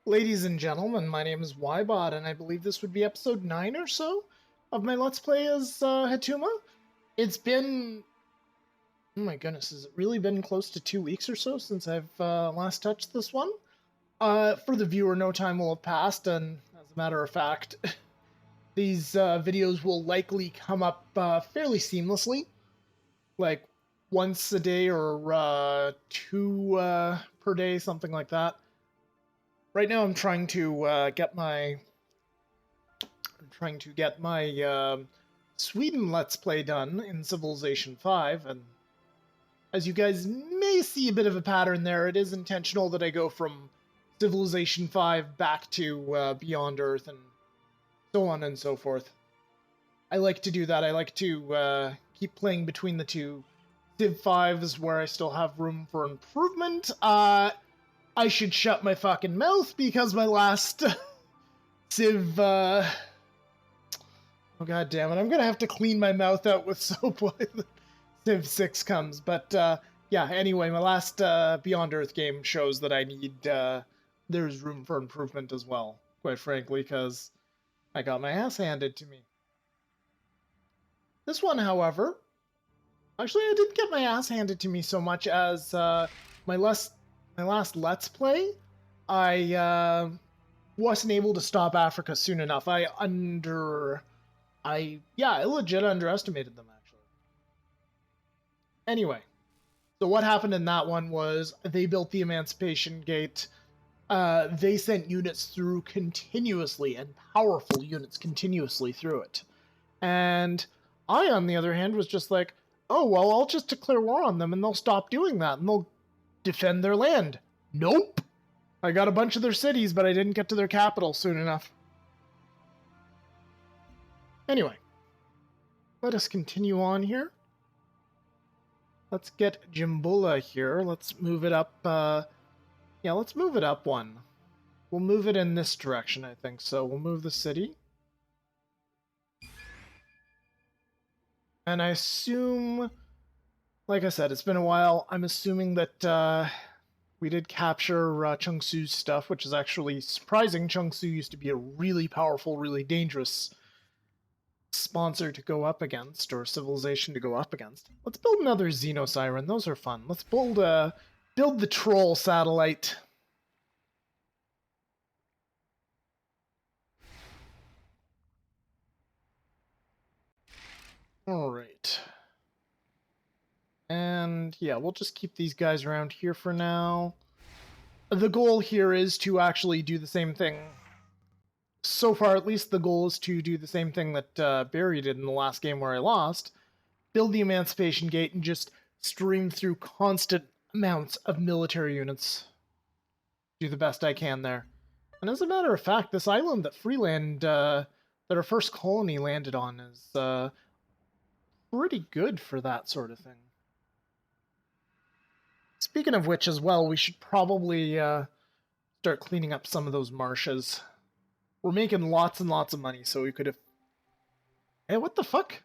Ladies and gentlemen, my name is Ybot, and I believe this would be episode 9 or so of my Let's Play as Hutuma. It's been... oh my goodness, has it really been close to 2 weeks or so since I've last touched this one? For the viewer, no time will have passed, and as a matter of fact, these videos will likely come up fairly seamlessly, like once a day or 2 per day, something like that. Right now, I'm trying to get my Sweden Let's Play done in Civilization 5, and as you guys may see a bit of a pattern there, it is intentional that I go from Civilization 5 back to Beyond Earth and so on and so forth. I like to do that. I like to keep playing between the two. Civ 5 is where I still have room for improvement. I should shut my fucking mouth because my last Civ... oh god damn it, I'm gonna have to clean my mouth out with soap when Civ 6 comes. But yeah, anyway, my last Beyond Earth game shows that I need... there's room for improvement as well, quite frankly, because I got my ass handed to me. This one, however... actually, I didn't get my ass handed to me so much as my last Let's Play. I wasn't able to stop Africa soon enough. I legit underestimated them, actually. Anyway, so what happened in that one was they built the Emancipation Gate. They sent units through continuously, and powerful units continuously through it. And I, on the other hand, was just like, oh, well, I'll just declare war on them and they'll stop doing that and they'll defend their land. Nope. I got a bunch of their cities, but I didn't get to their capital soon enough. Anyway, let us continue on here. Let's get Jimbula here. Let's move it up. Yeah, let's move it up one. We'll move it in this direction, I think. So we'll move the city. And I assume, like I said, it's been a while. I'm assuming that we did capture Chengsu's stuff, which is actually surprising. Chengsu used to be a really powerful, really dangerous sponsor to go up against, or civilization to go up against. Let's build another Xenosiren. Those are fun. Let's build the troll satellite. Alright. And yeah, we'll just keep these guys around here for now. The goal here is to actually do the same thing. So far, at least, the goal is to do the same thing that Barry did in the last game where I lost. Build the Emancipation Gate and just stream through constant amounts of military units. Do the best I can there. And as a matter of fact, this island that Freeland, that our first colony landed on is pretty good for that sort of thing. Speaking of which as well, we should probably start cleaning up some of those marshes. We're making lots and lots of money, so we could have... hey, what the fuck?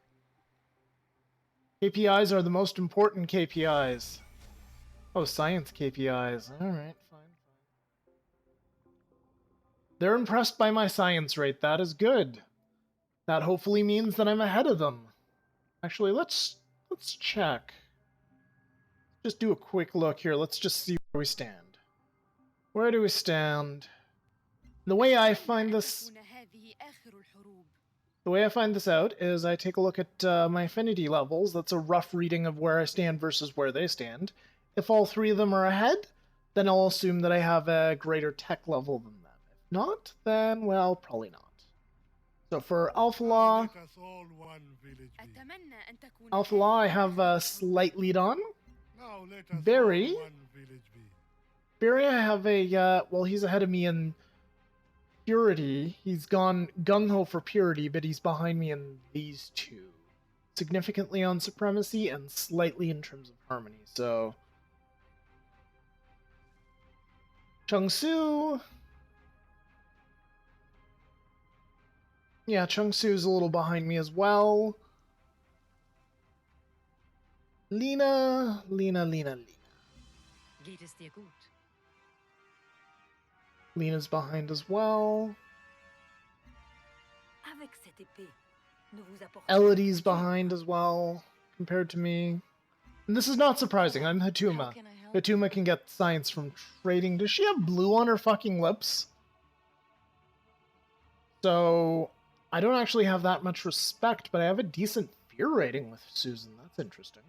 KPIs are the most important KPIs. Oh, science KPIs. Alright, fine. They're impressed by my science rate. That is good. That hopefully means that I'm ahead of them. Actually, let's check. Just do a quick look here. Let's just see where we stand. Where do we stand? The way I find this... the way I find this out is I take a look at my affinity levels. That's a rough reading of where I stand versus where they stand. If all three of them are ahead, then I'll assume that I have a greater tech level than them. If not, then, well, probably not. So for Alpha Law, I have a slight lead on. Barry, I have a, well, he's ahead of me in purity. He's gone gung-ho for purity, but he's behind me in these two. Significantly on supremacy and slightly in terms of harmony, so... Chengsu... yeah, Chengsu's a little behind me as well. Lina. Lena's behind as well. Elodie's behind as well, compared to me. And this is not surprising. I'm Hutuma. Hutuma can get science from trading. Does she have blue on her fucking lips? So, I don't actually have that much respect, but I have a decent fear rating with Susan. That's interesting.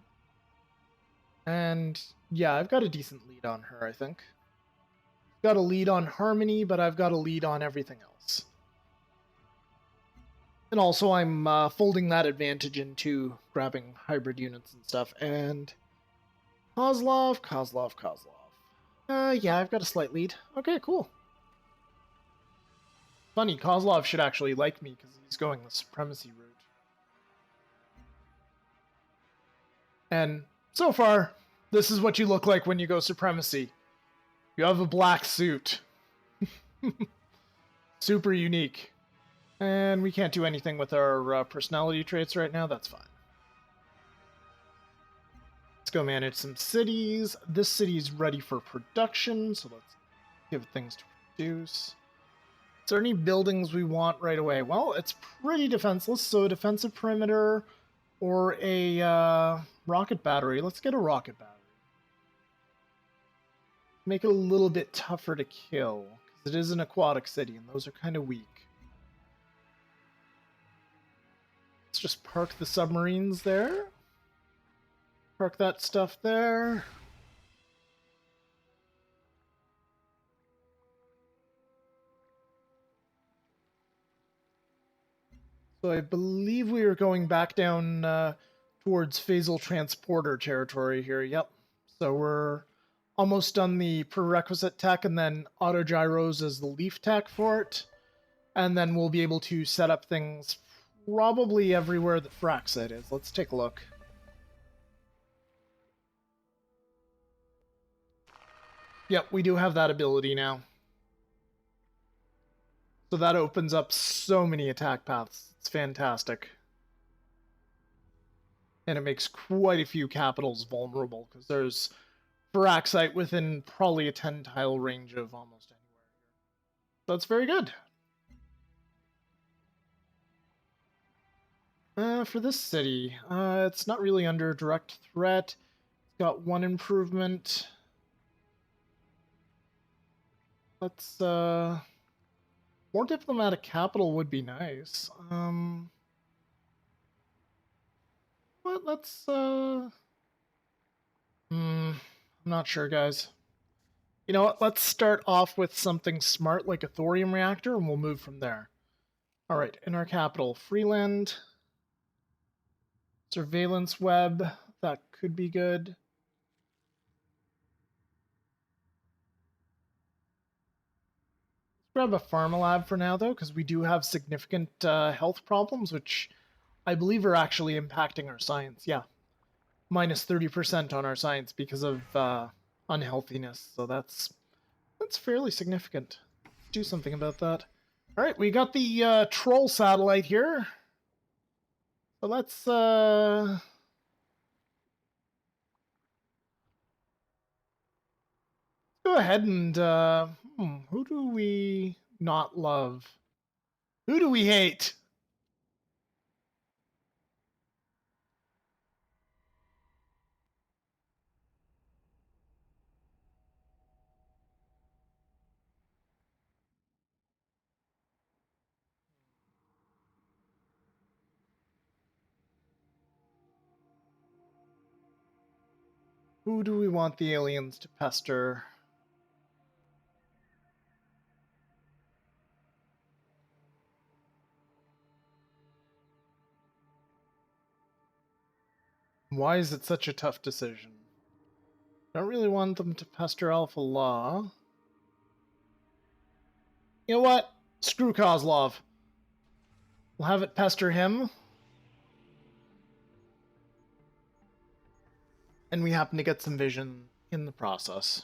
And, yeah, I've got a decent lead on her, I think. Got a lead on Harmony, but I've got a lead on everything else. And also, I'm folding that advantage into grabbing hybrid units and stuff. And Kozlov. Yeah, I've got a slight lead. Okay, cool. Funny, Kozlov should actually like me because he's going the supremacy route. And so far, this is what you look like when you go supremacy. You have a black suit. Super unique. And we can't do anything with our personality traits right now. That's fine. Let's go manage some cities. This city's ready for production, so let's give things to produce. Is there any buildings we want right away? Well, it's pretty defenseless, so a defensive perimeter or a rocket battery. Let's get a rocket battery. Make it a little bit tougher to kill, because it is an aquatic city, and those are kind of weak. Let's just park the submarines there. Park that stuff there. So I believe we are going back down towards phasal transporter territory here. Yep. So we're almost done the prerequisite tech, and then autogyros is the leaf tech for it. And then we'll be able to set up things probably everywhere that Fraxite is. Let's take a look. Yep, we do have that ability now. So that opens up so many attack paths. It's fantastic. And it makes quite a few capitals vulnerable, because there's Fraxite within probably a 10-tile range of almost anywhere here. That's very good. For this city, it's not really under direct threat. It's got one improvement. Let's, more diplomatic capital would be nice. But let's, I'm not sure, guys. You know what? Let's start off with something smart like a thorium reactor, and we'll move from there. All right, in our capital, Freeland. Surveillance web. That could be good. Let's grab a pharma lab for now, though, because we do have significant health problems, which I believe are actually impacting our science. Yeah, minus 30% on our science because of unhealthiness. So that's fairly significant. Let's do something about that. All right, we got the troll satellite here. So let's go ahead and who do we not love? Who do we hate? Who do we want the aliens to pester? Why is it such a tough decision? Don't really want them to pester Alpha Law. You know what? Screw Kozlov. We'll have it pester him. And we happen to get some vision in the process.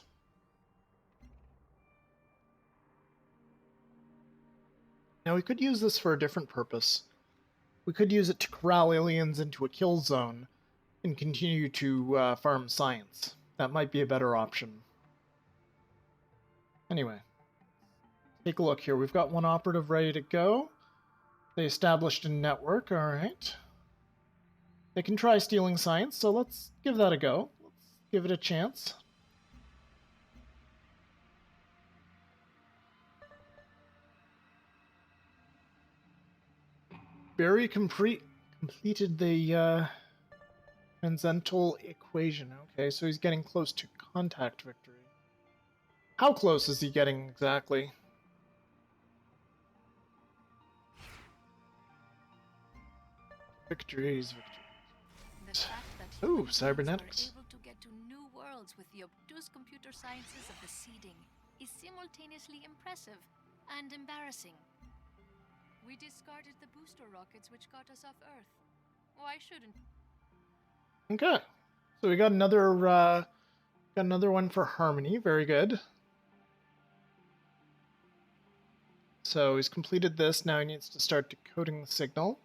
Now, we could use this for a different purpose. We could use it to corral aliens into a kill zone and continue to farm science. That might be a better option. Anyway. take a look here. We've got one operative ready to go. They established a network, alright. They can try stealing science, so let's give that a go. Let's give it a chance. Barry completed the transcendental equation. Okay, so he's getting close to contact victory. How close is he getting exactly? Victories. Ooh, cybernetics. Able to get to new worlds with the obtuse computer sciences of the seeding is simultaneously impressive and embarrassing. We discarded the booster rockets which got us off Earth. Why shouldn't? Okay, so we got another one for Harmony. Very good. So he's completed this. Now he needs to start decoding the signal.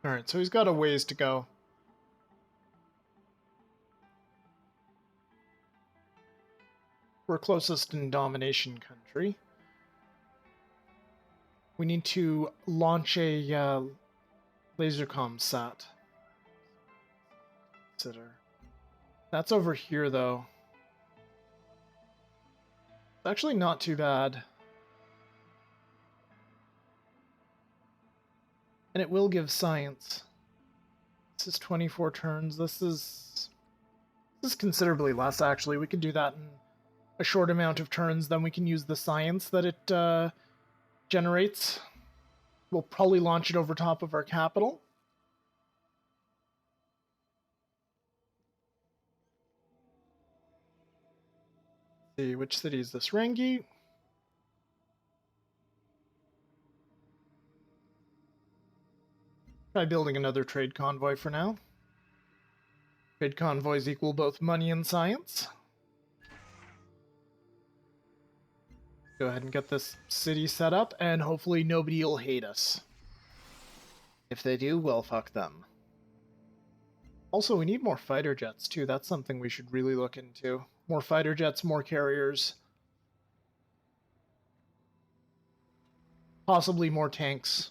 Alright, so he's got a ways to go. We're closest in domination country. We need to launch a lasercom sat. Consider. That's over here, though. It's actually not too bad. And it will give science. This is 24 turns. This is considerably less, actually. We can do that in a short amount of turns. Then we can use the science that it generates. We'll probably launch it over top of our capital. Let's see, which city is this? Rangi. Try building another trade convoy for now. Trade convoys equal both money and science. Go ahead and get this city set up, and hopefully nobody will hate us. If they do, well, fuck them. Also, we need more fighter jets, too. That's something we should really look into. More fighter jets, more carriers. Possibly more tanks.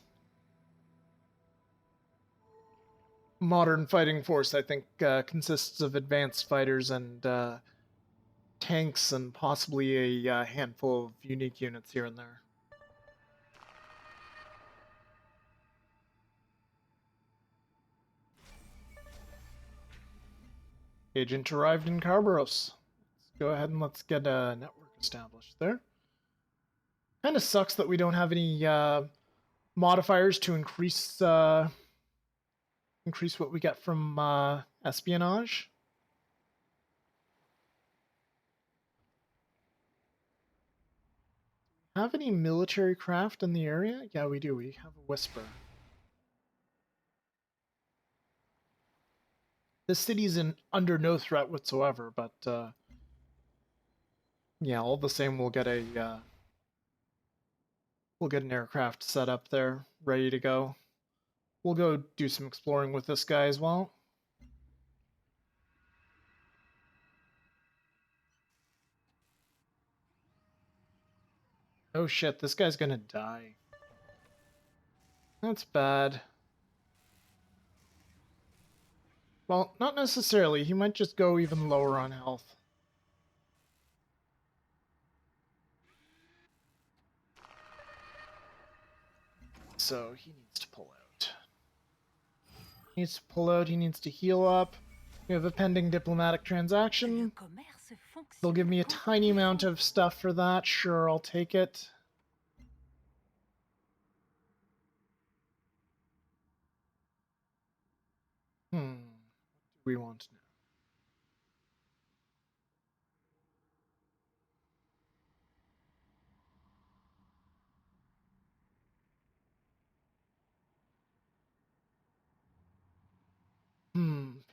Modern fighting force, I think, consists of advanced fighters and tanks and possibly a handful of unique units here and there. Agent arrived in Carbaros. Let's go ahead and let's get a network established there. Kind of sucks that we don't have any modifiers to increase what we get from espionage. Have any military craft in the area? Yeah, we do. We have a Whisper. The city's under no threat whatsoever, but yeah, all the same, we'll get an aircraft set up there, ready to go. We'll go do some exploring with this guy as well. Oh shit, this guy's gonna die. That's bad. Well, not necessarily. He might just go even lower on health. So he needs to pull out. He needs to pull out, he needs to heal up. We have a pending diplomatic transaction. They'll give me a tiny amount of stuff for that. Sure, I'll take it. What do we want now?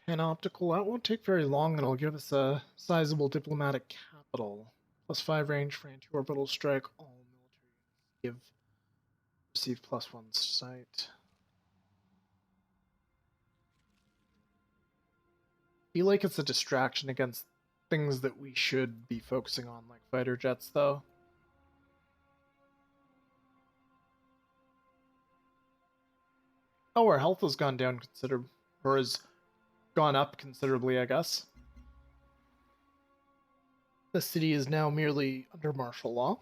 Panoptical. That won't take very long, and it'll give us a sizable diplomatic capital. +5 range for anti-orbital strike. All military receive +1 sight. Feel like it's a distraction against things that we should be focusing on, like fighter jets, though. Oh, our health has gone down considerably, or has gone up considerably, I guess. The city is now merely under martial law.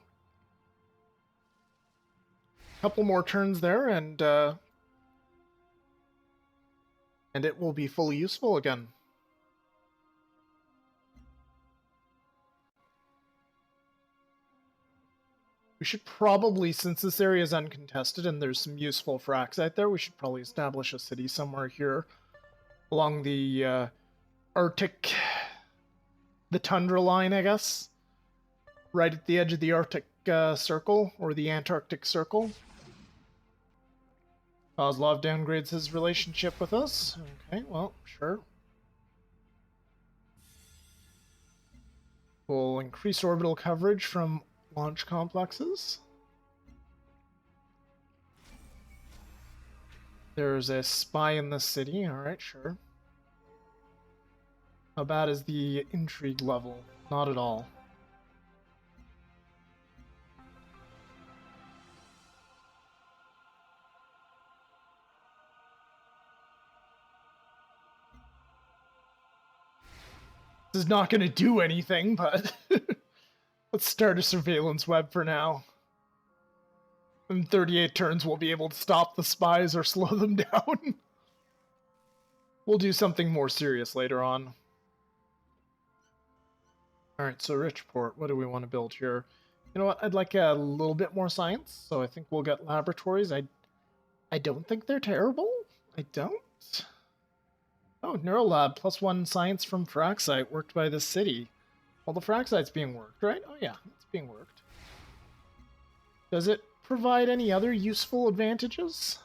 Couple more turns there, and it will be fully useful again. We should probably, since this area is uncontested and there's some useful fraxite there, we should probably establish a city somewhere here along the Arctic, the tundra line, I guess. Right at the edge of the Arctic Circle, or the Antarctic Circle. Kozlov downgrades his relationship with us. Okay, well, sure. We'll increase orbital coverage from launch complexes. There's a spy in the city. Alright, sure. How bad is the intrigue level? Not at all. This is not going to do anything, but let's start a surveillance web for now. In 38 turns, we'll be able to stop the spies or slow them down. We'll do something more serious later on. Alright, so Richport, what do we want to build here? You know what, I'd like a little bit more science, so I think we'll get laboratories. I don't think they're terrible. I don't. Oh, Neurolab, +1 science from Fraxite, worked by the city. Well, the Fraxite's being worked, right? Oh yeah, it's being worked. Does it provide any other useful advantages?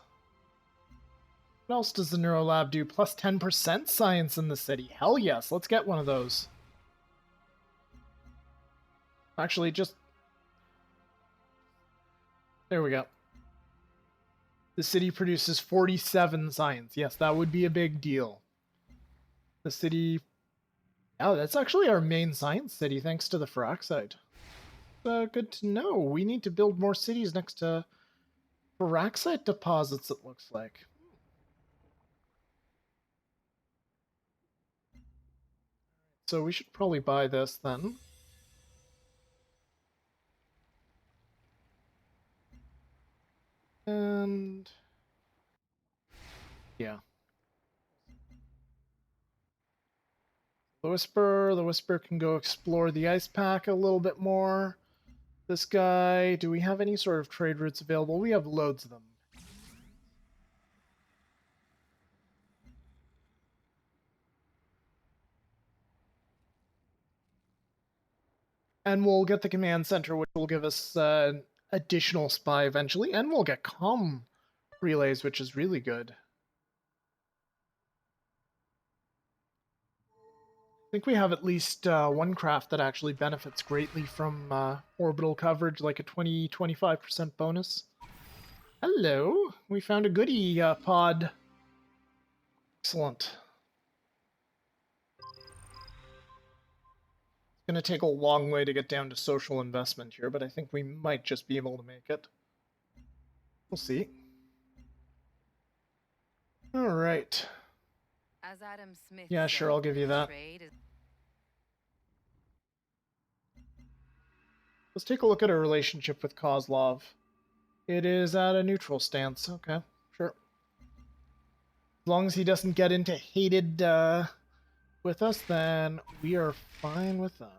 What else does the Neurolab do? +10% science in the city. Hell yes, let's get one of those. Actually, just... There we go. The city produces 47 science. Yes, that would be a big deal. The city... Oh, that's actually our main science city, thanks to the Fraxite. Good to know. We need to build more cities next to Fraxite deposits, it looks like. So we should probably buy this then. And... yeah. The Whisper can go explore the ice pack a little bit more. This guy, do we have any sort of trade routes available? We have loads of them. And we'll get the command center, which will give us an additional spy eventually, and we'll get comm relays, which is really good. I think we have at least one craft that actually benefits greatly from orbital coverage, like a 20-25% bonus. Hello! We found a goodie pod. Excellent. It's going to take a long way to get down to social investment here, but I think we might just be able to make it. We'll see. Alright. As Adam Smith Yeah, sure, I'll give you that. Let's take a look at our relationship with Kozlov. It is at a neutral stance. Okay, sure. As long as he doesn't get into hated with us, then we are fine with that.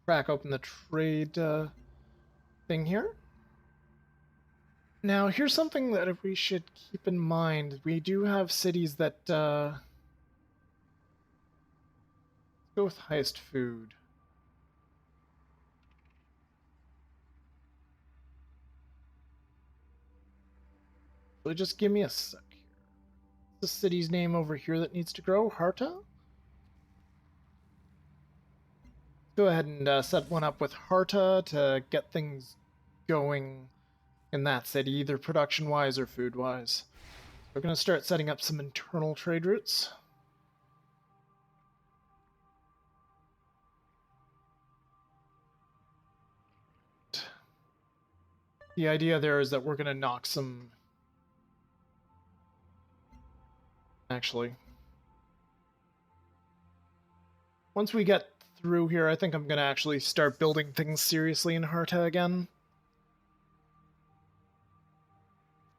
Crack open the trade thing here. Now, here's something that we should keep in mind. We do have cities that go with highest food. So just give me a sec here. The city's name over here that needs to grow, Harta? Go ahead and set one up with Harta to get things going in that city, either production-wise or food-wise. We're going to start setting up some internal trade routes. The idea there is that we're going to knock some... Actually, once we get through here, I think I'm going to actually start building things seriously in Harta again.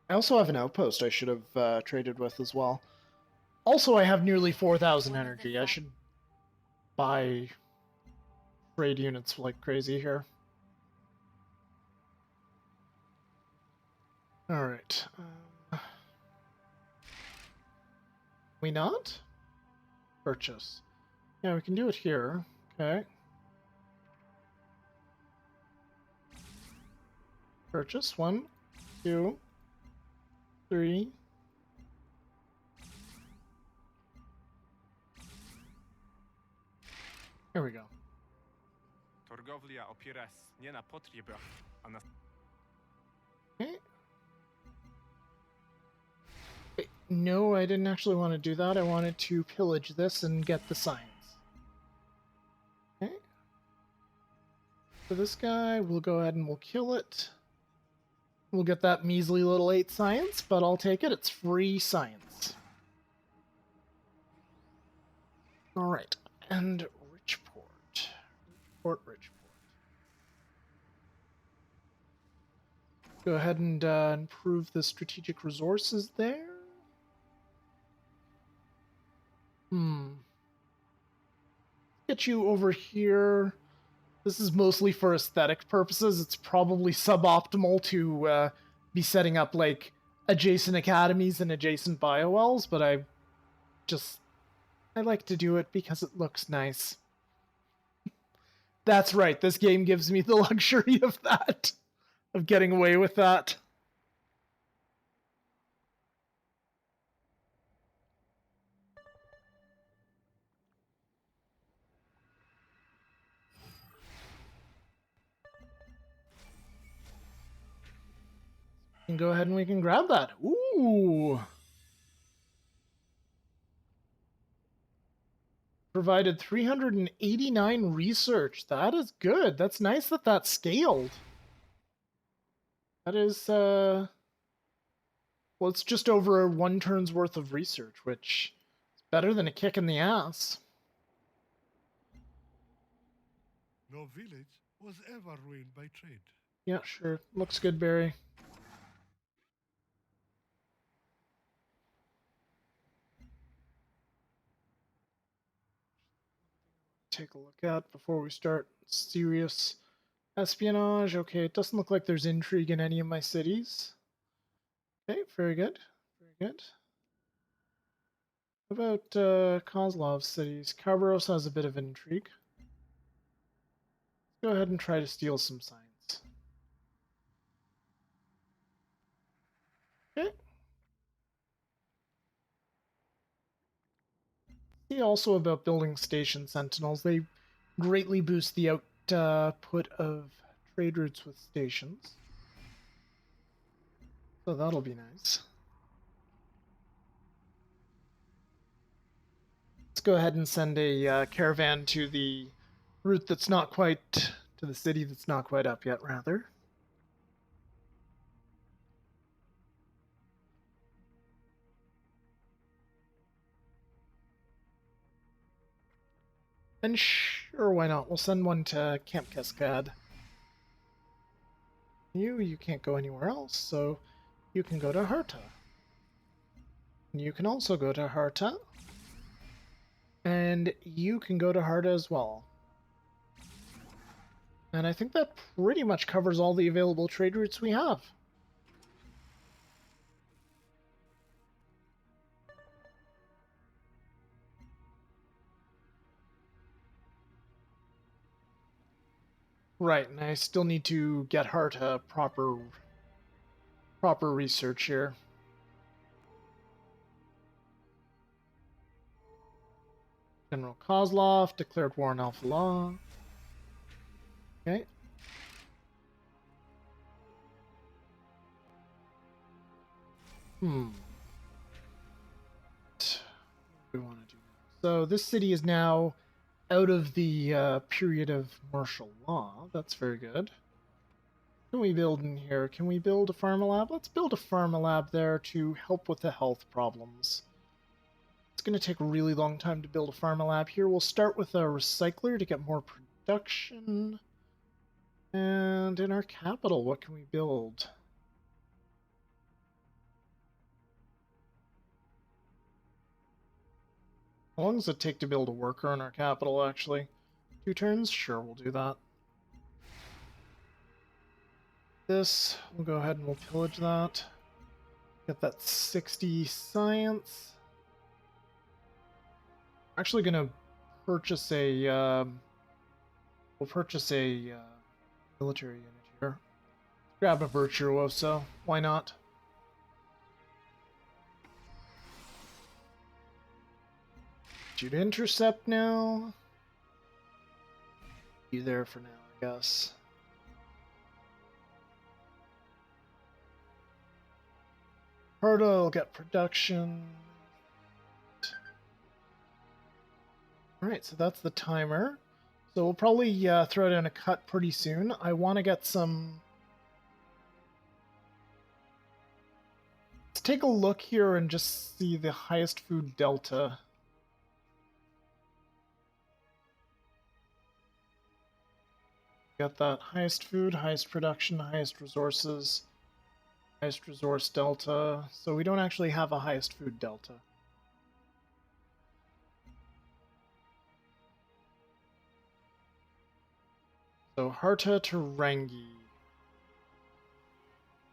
I also have an outpost I should have traded with as well. Also, I have nearly 4,000 energy. I should buy trade units like crazy here. Alright. We not? Purchase. Yeah, we can do it here. Okay. Purchase. 1, 2, 3. Here we go. Okay. Wait, no, I didn't actually want to do that. I wanted to pillage this and get the science. Okay. For this guy, we'll go ahead and we'll kill it. We'll get that measly little 8 science, but I'll take it. It's free science. Alright, and Richport. Richport. Go ahead and improve the strategic resources there. Get you over here. This is mostly for aesthetic purposes. It's probably suboptimal to be setting up, like, adjacent academies and adjacent biowells, but I like to do it because it looks nice. That's right, this game gives me the luxury of that. Of getting away with that. And go ahead and we can grab that. Ooh! Provided 389 research. That is good. That's nice that that scaled. That is, well, it's just over 1 turn's worth of research, which is better than a kick in the ass. No village was ever ruined by trade. Yeah, sure. Looks good, Barry. Take a look at before we start serious espionage. Okay, it doesn't look like there's intrigue in any of my cities. Okay, very good. Very good. What about Kozlov's cities? Karbaros has a bit of intrigue. Let's go ahead and try to steal some science. Okay. See also about building station sentinels. They greatly boost the output of trade routes with stations. So that'll be nice. Let's go ahead and send a caravan to the route that's not quite, to the city that's not quite up yet, rather. And sure, why not? We'll send one to Camp Cascade. You can't go anywhere else, so you can go to Harta. You can also go to Harta. And you can go to Harta as well. And I think that pretty much covers all the available trade routes we have. Right, and I still need to get Harta proper research here. General Kozlov declared war on Alpha Law. Okay. Hmm. What do we want to do now? So this city is now out of the period of martial law. That's very good. What can we build in here? Can we build a pharma lab? Let's build a pharma lab there to help with the health problems. It's going to take a really long time to build a pharma lab here. We'll start with a recycler to get more production. And in our capital, what can we build? How long does it take to build a worker in our capital, actually? 2 turns? Sure, we'll do that. This, we'll go ahead and we'll pillage that. Get that 60 science. Actually gonna purchase a, we'll purchase a military unit here. Grab a virtuoso, why not? Shoot intercept now. You there for now, I guess. Herda will get production. Alright, so that's the timer. So we'll probably throw down a cut pretty soon. I want to get some... Let's take a look here and just see the highest food delta. Got that highest food, highest production, highest resources, highest resource delta. So we don't actually have a highest food delta. So Harta to Rangi.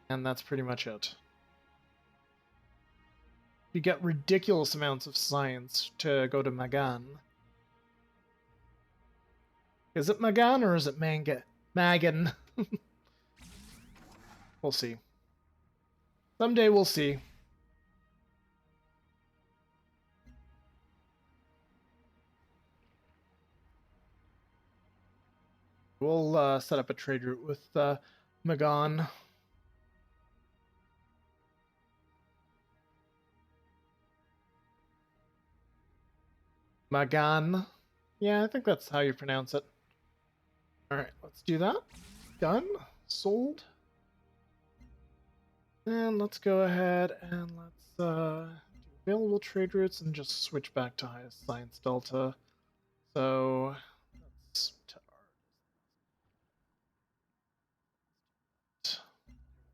And that's pretty much it. You get ridiculous amounts of science to go to Magan. Is it Magan or is it Magan? We'll see. Someday we'll see. We'll set up a trade route with Magan. Magan. Yeah, I think that's how you pronounce it. Alright, let's do that. Done. Sold. And let's go ahead and let's do available trade routes and just switch back to highest science delta. So let's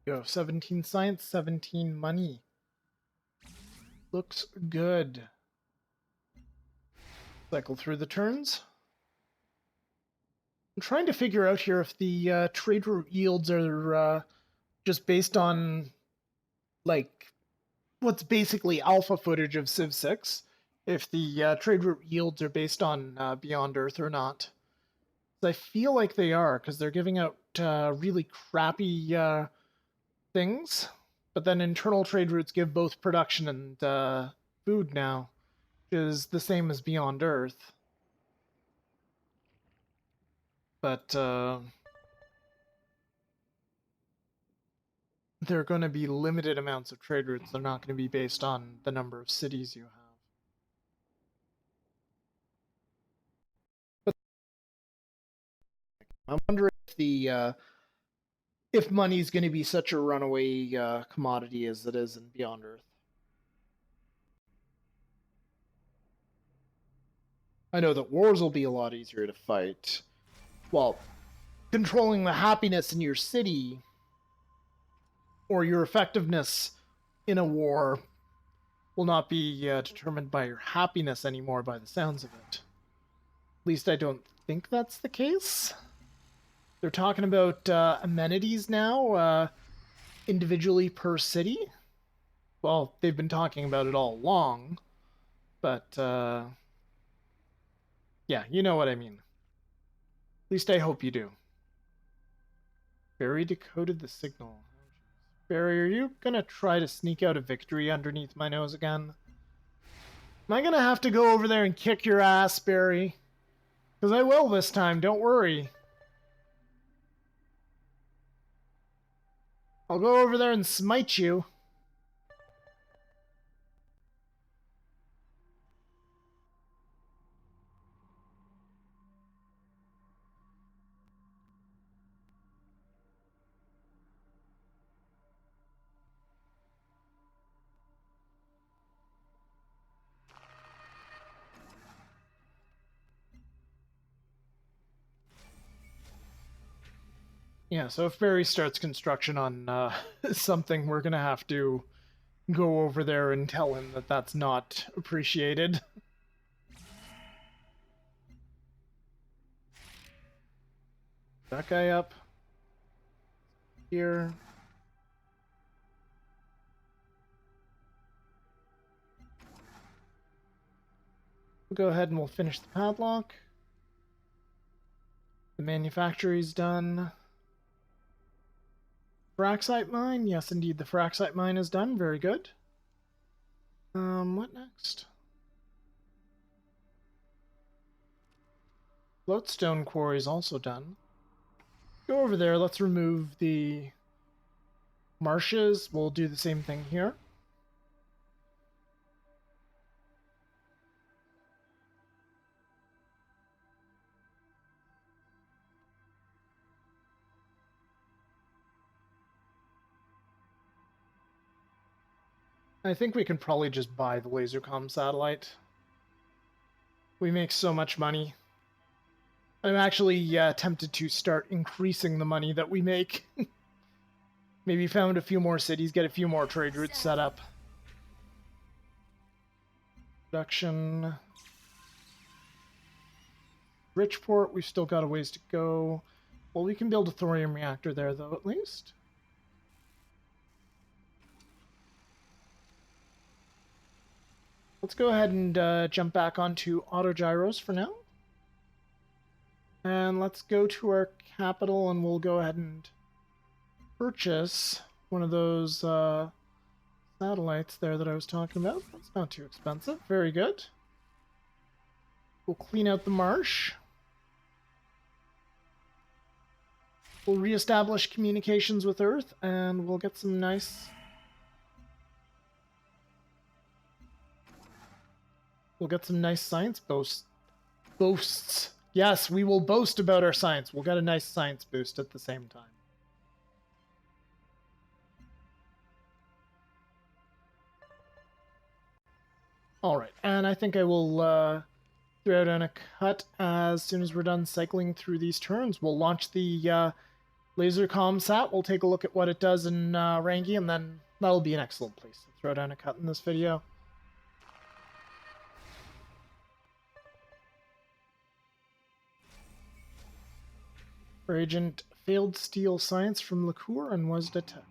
go 17 science, 17 money. Looks good. Cycle through the turns. I'm trying to figure out here if the trade route yields are just based on, like, what's basically alpha footage of Civ 6. If the trade route yields are based on Beyond Earth or not. I feel like they are, because they're giving out really crappy things. But then internal trade routes give both production and food now, which is the same as Beyond Earth. But there are going to be limited amounts of trade routes. They're not going to be based on the number of cities you have. But I'm wondering if money's going to be such a runaway commodity as it is in Beyond Earth. I know that wars will be a lot easier to fight. Well, controlling the happiness in your city or your effectiveness in a war will not be determined by your happiness anymore by the sounds of it. At least I don't think that's the case. They're talking about amenities now, individually per city. Well, they've been talking about it all along, but yeah, you know what I mean. At least I hope you do. Barry decoded the signal. Barry, are you gonna try to sneak out a victory underneath my nose again? Am I gonna have to go over there and kick your ass, Barry? Because I will this time, don't worry. I'll go over there and smite you. Yeah, so if Barry starts construction on something, we're gonna have to go over there and tell him that that's not appreciated. That guy up here. We'll go ahead and we'll finish the padlock. The manufactory's done. Fraxite mine? Yes, indeed, the fraxite mine is done. Very good. What next? Floatstone quarry is also done. Go over there. Let's remove the marshes. We'll do the same thing here. I think we can probably just buy the lasercom satellite. We make so much money. I'm actually tempted to start increasing the money that we make. Maybe found a few more cities, get a few more trade routes set up. Production. Bridgeport, we've still got a ways to go. Well, we can build a thorium reactor there, though, at least. Let's go ahead and jump back onto autogyros for now. And let's go to our capital, and we'll go ahead and purchase one of those satellites there that I was talking about. That's not too expensive. Very good. We'll clean out the marsh. We'll reestablish communications with Earth, and we'll get some nice... We'll get some nice science boasts. Yes, we will boast about our science. We'll get a nice science boost at the same time. Alright, and I think I will throw down a cut as soon as we're done cycling through these turns. We'll launch the laser comm sat. We'll take a look at what it does in Rangi, and then that'll be an excellent place to throw down a cut in this video. Agent failed steal science from Liqueur and was detected.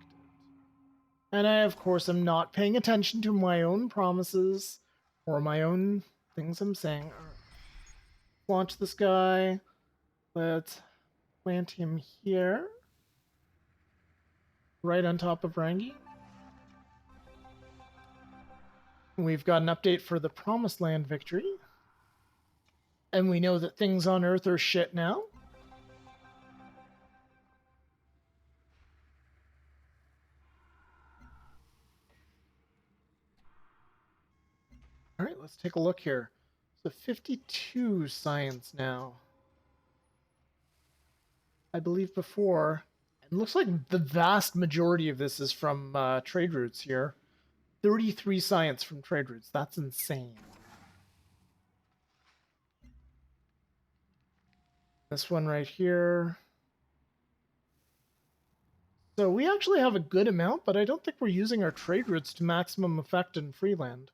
And I, of course, am not paying attention to my own promises or my own things I'm saying. All right. Launch this guy. Let's plant him here. Right on top of Rangi. We've got an update for the Promised Land victory. And we know that things on Earth are shit now. All right, let's take a look here. So 52 science now. I believe before. It looks like the vast majority of this is from trade routes here. 33 science from trade routes. That's insane. This one right here. So we actually have a good amount, but I don't think we're using our trade routes to maximum effect in Freeland.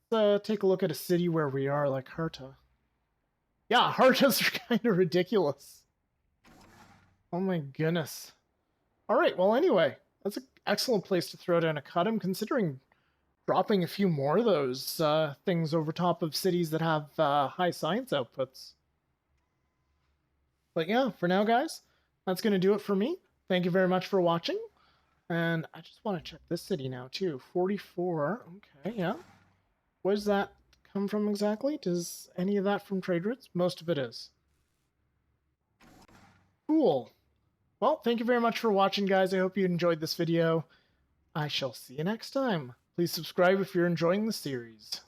Take a look at a city where we are, like Harta. Yeah, Hartas are kind of ridiculous. Oh my goodness. Alright, well anyway, that's an excellent place to throw down a cut. I'm considering dropping a few more of those things over top of cities that have high science outputs. But yeah, for now guys, that's going to do it for me. Thank you very much for watching. And I just want to check this city now too. 44, okay, yeah. Where does that come from exactly? Does any of that from trade routes? Most of it is. Cool. Well, thank you very much for watching, guys. I hope you enjoyed this video. I shall see you next time. Please subscribe if you're enjoying the series.